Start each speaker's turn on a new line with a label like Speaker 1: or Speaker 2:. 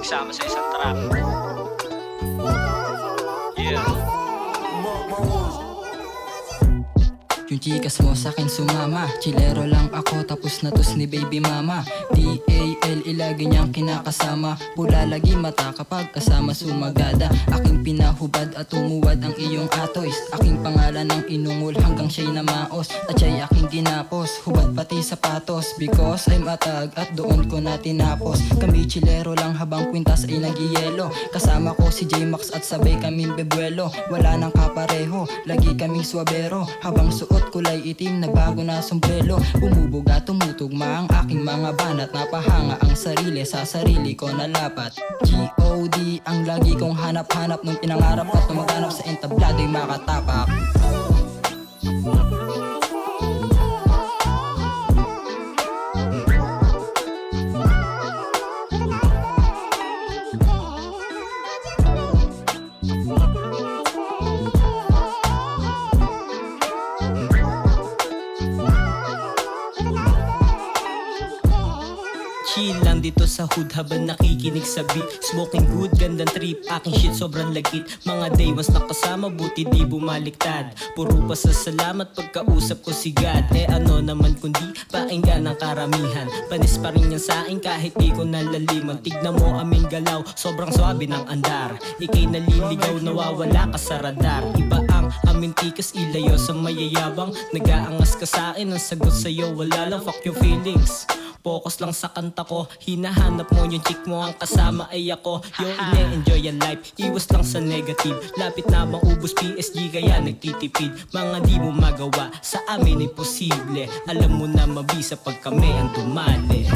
Speaker 1: magsama sa isang track. Yeah.
Speaker 2: Yung chikas mo sa'kin sumama, chilero lang ako tapos natus ni baby mama. D-A-L ilagi niyang kinakasama, pula lagi mata kapag kasama sumagada. Aking pinahubad at tumuwad ang iyong atoys, aking pangalan ang inungol hanggang siya'y namaos. At siya'y aking ginapos, hubad pati sapatos, because I'm atag at doon ko na tinapos. Kami chilero lang habang kwintas ay nagyayelo, kasama ko si J-Max at sabay kaming bebuelo. Wala nang kapareho, lagi kaming swabero, habang suot kulay itim na bago na sombrero. Bumubuga tumutugma ang aking mga banat, napahanga ang sarili sa sarili ko na lapat. G.O.D. ang lagi kong hanap-hanap nung pinangarap at tumaganap sa entablado'y makatapak.
Speaker 3: Chill lang dito sa hood habang nakikinig sa beat. Smoking good, gandang trip, aking shit sobrang lagit. Mga day once nakasama, buti di bumaliktad. Puro pasasalamat pagkausap ko si God. Ano naman kundi pakinggan ng karamihan. Panis pa rin yan sa akin kahit di ko nalaliman. Tignan mo aming galaw, sobrang swabe ng andar. Ika'y naliligaw, nawawala ka sa radar. Iba ang aming tikas, ilayo sa mayayabang. Nag-aangas ka sa akin, ang sagot sa'yo wala lang, fuck your feelings. Focus lang sa kanta ko, hinahanap mo yung chick mo, ang kasama ay ako. Yo, ine-enjoy ang life, iwas lang sa negative. Lapit na bang ubos PSG kaya nagtitipid. Mga di mo magawa, sa amin ay posible. Alam mo na mabisa pag kami ang dumali.